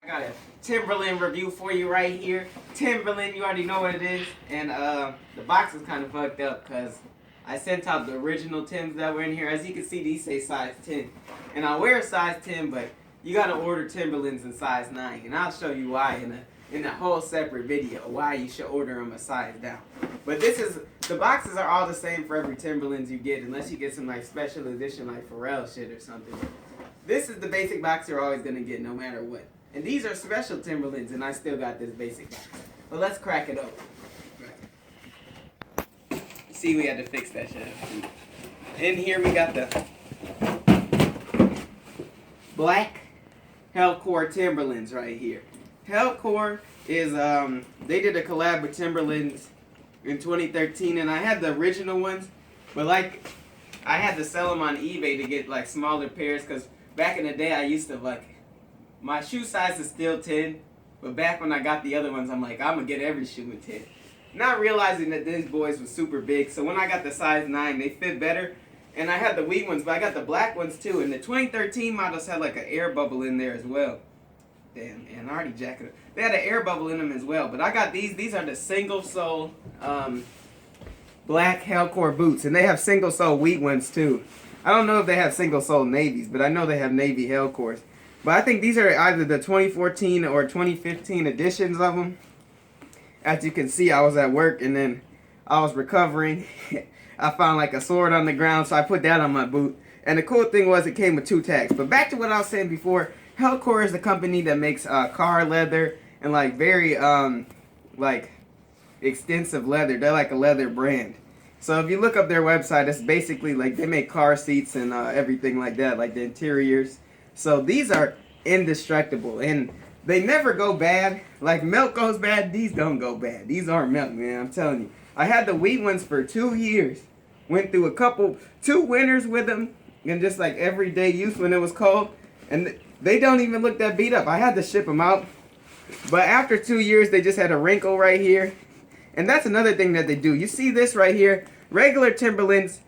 I got a Timberland review for you right here. Timberland, you already know what it is. And the box is kind of fucked up because I sent out the original Timbs that were in here. As you can see, these say size 10. And I wear a size 10, but you got to order Timberlands in size 9. And I'll show you why in a whole separate video, why you should order them a size down. But the boxes are all the same for every Timberlands you get, unless you get some like special edition like Pharrell shit or something. This is the basic box you're always going to get no matter what. And these are special Timberlands, and I still got this basic box. But let's crack it open. See, we had to fix that shit. In here we got the black Helcor Timberlands right here. Helcor is, they did a collab with Timberlands in 2013, and I had the original ones, but like, I had to sell them on eBay to get like smaller pairs, because back in the day I used to like, my shoe size is still 10, but back when I got the other ones, I'm like, I'm going to get every shoe in 10. Not realizing that these boys were super big, so when I got the size 9, they fit better. And I had the wheat ones, but I got the black ones too. And the 2013 models had like an air bubble in there as well. Damn, and I already jacked it up. They had an air bubble in them as well. But I got these. These are the single sole black Helcor boots. And they have single sole wheat ones too. I don't know if they have single sole navies, but I know they have navy Helcors. But I think these are either the 2014 or 2015 editions of them. As you can see, I was at work and then I was recovering. I found like a sword on the ground, so I put that on my boot. And the cool thing was it came with 2 tags. But back to what I was saying before, Helcor is the company that makes car leather and like very like extensive leather. They're like a leather brand. So if you look up their website, it's basically like they make car seats and everything like that, like the interiors. So these are indestructible, and they never go bad. Like milk goes bad, these don't go bad. These aren't milk, man, I'm telling you. I had the wheat ones for 2 years. Went through 2 winters with them, and just like everyday use when it was cold. And they don't even look that beat up. I had to ship them out. But after 2 years, they just had a wrinkle right here. And that's another thing that they do. You see this right here? Regular Timberlands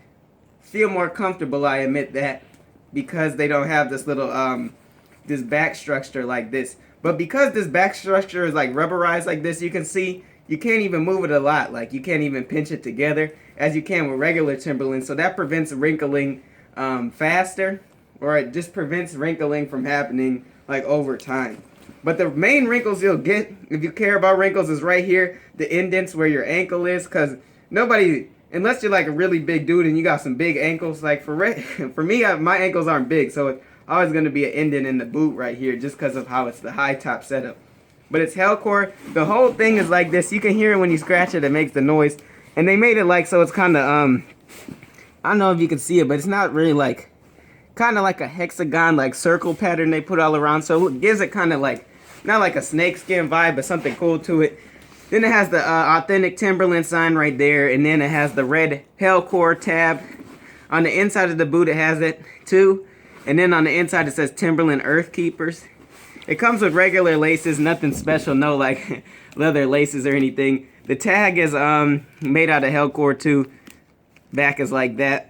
feel more comfortable, I admit that, because they don't have this little this back structure like this. But because this back structure is like rubberized like this, you can see you can't even move it a lot. Like you can't even pinch it together as you can with regular Timberlands. So that prevents wrinkling faster, or it just prevents wrinkling from happening like over time. But the main wrinkles you'll get, if you care about wrinkles, is right here, the indents where your ankle is. Because nobody, unless you're like a really big dude and you got some big ankles, like for me, my ankles aren't big, so it's always going to be an indent in the boot right here just because of how it's the high top setup. But it's Helcor. The whole thing is like this. You can hear it when you scratch it. It makes the noise. And they made it like so it's kind of, I don't know if you can see it, but it's not really like, kind of like a hexagon, like circle pattern they put all around. So it gives it kind of like, not like a snakeskin vibe, but something cool to it. Then it has the authentic Timberland sign right there. And then it has the red Helcor tab. On the inside of the boot, it has it too. And then on the inside, it says Timberland Earth Keepers. It comes with regular laces, nothing special, no like leather laces or anything. The tag is made out of Helcor too. Back is like that.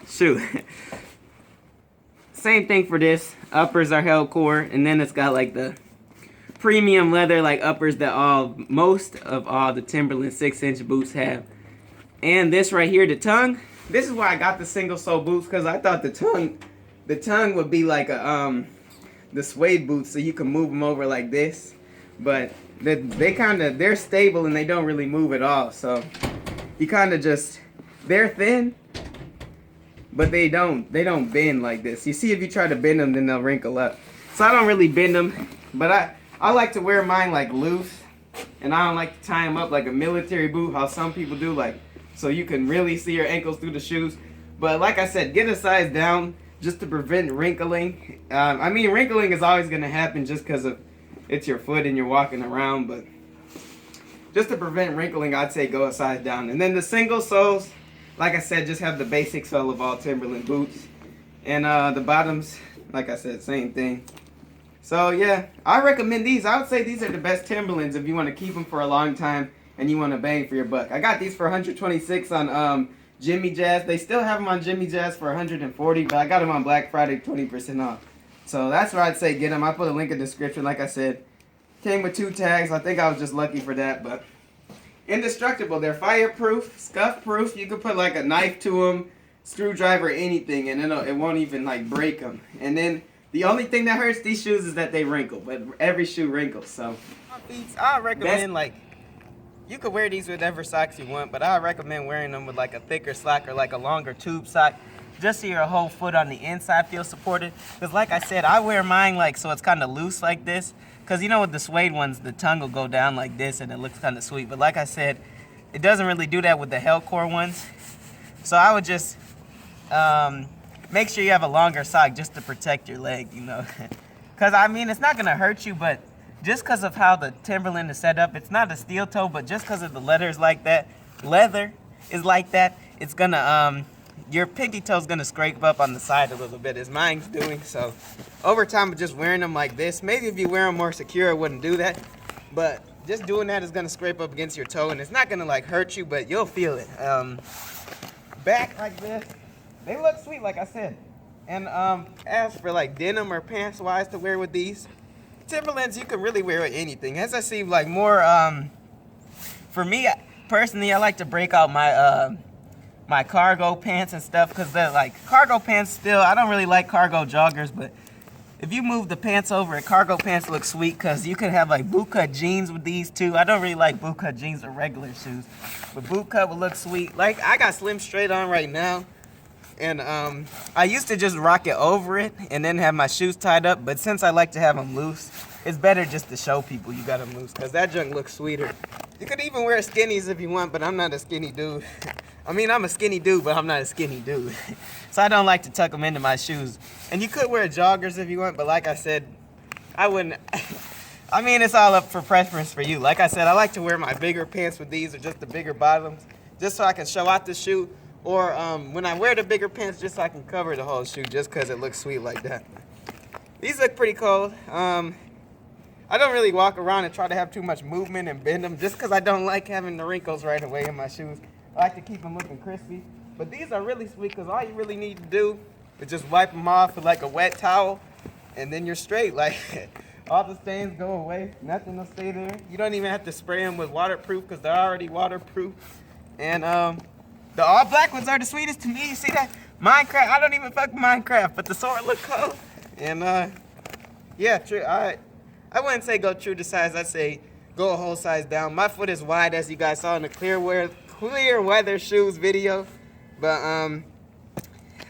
Shoot. Same thing for this. Uppers are Helcor, and then it's got like the premium leather like uppers that most of all the Timberland 6-inch boots have. And this right here, the tongue. This is why I got the single sole boots, because I thought the tongue would be like a the suede boots, so you can move them over like this. But they're stable and they don't really move at all. So you kind of just, they're thin, but they don't bend like this. You see, if you try to bend them, then they'll wrinkle up. So I don't really bend them, but I like to wear mine like loose, and I don't like to tie them up like a military boot, how some people do, like so you can really see your ankles through the shoes. But like I said, get a size down just to prevent wrinkling. I mean, wrinkling is always going to happen just because of it's your foot and you're walking around. But just to prevent wrinkling, I'd say go a size down. And then the single soles, like I said, just have the basic sole of all Timberland boots. And the bottoms, like I said, same thing. So yeah, I recommend these. I would say these are the best Timberlands if you want to keep them for a long time and you want to bang for your buck. I got these for $126 on Jimmy Jazz. They still have them on Jimmy Jazz for $140, but I got them on Black Friday 20% off. So that's where I'd say get them. I put a link in the description. Like I said, came with 2 tags. I think I was just lucky for that. But Indestructible. They're fireproof, scuff proof. You can put like a knife to them, screwdriver, anything, and it won't even like break them. And then the only thing that hurts these shoes is that they wrinkle. But every shoe wrinkles. So I recommend like, you could wear these with whatever socks you want, but I recommend wearing them with like a thicker sock or like a longer tube sock, just so your whole foot on the inside feels supported. Because like I said, I wear mine like so it's kind of loose like this. Because you know with the suede ones, the tongue will go down like this and it looks kind of sweet. But like I said, it doesn't really do that with the Helcor ones. So I would just make sure you have a longer sock just to protect your leg, you know. Because I mean, it's not going to hurt you, but just because of how the Timberland is set up, it's not a steel toe, but just because of the leather is like that, it's gonna, your pinky toe's gonna scrape up on the side a little bit, as mine's doing. So over time of just wearing them like this, maybe if you wear them more secure, it wouldn't do that. But just doing that is gonna scrape up against your toe, and it's not gonna like hurt you, but you'll feel it. Back like this, they look sweet, like I said. And as for like denim or pants wise to wear with these, Timberlands you can really wear with anything. As I see like more, for me personally, I like to break out my my cargo pants and stuff, because they're like cargo pants still, I don't really like cargo joggers, but if you move the pants over, cargo pants look sweet, because you could have like bootcut jeans with these too. I don't really like bootcut jeans or regular shoes, but bootcut would look sweet. Like I got Slim Straight on right now, and I used to just rock it over it and then have my shoes tied up, but since I like to have them loose, it's better just to show people you got them loose, because that junk looks sweeter. You could even wear skinnies if you want, but I'm not a skinny dude. I mean, I'm a skinny dude, but I'm not a skinny dude. So I don't like to tuck them into my shoes. And you could wear joggers if you want, but like I said, I wouldn't. I mean, it's all up for preference for you. Like I said, I like to wear my bigger pants with these, or just the bigger bottoms, just so I can show out the shoe. Or when I wear the bigger pants, just so I can cover the whole shoe, just because it looks sweet like that. These look pretty cold. I don't really walk around and try to have too much movement and bend them, just because I don't like having the wrinkles right away in my shoes. I like to keep them looking crispy. But these are really sweet, because all you really need to do is just wipe them off with like a wet towel, and then you're straight. Like, all the stains go away. Nothing will stay there. You don't even have to spray them with waterproof, because they're already waterproof. And the all black ones are the sweetest to me. You see that? Minecraft, I don't even fuck Minecraft, but the sword look cool. And yeah, true. I wouldn't say go true to size. I'd say go a whole size down. My foot is wide, as you guys saw in the clear weather shoes video, but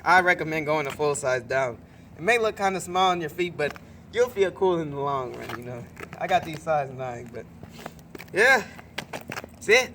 I recommend going a full size down. It may look kind of small on your feet, but you'll feel cool in the long run, you know. I got these size 9, but yeah, that's it.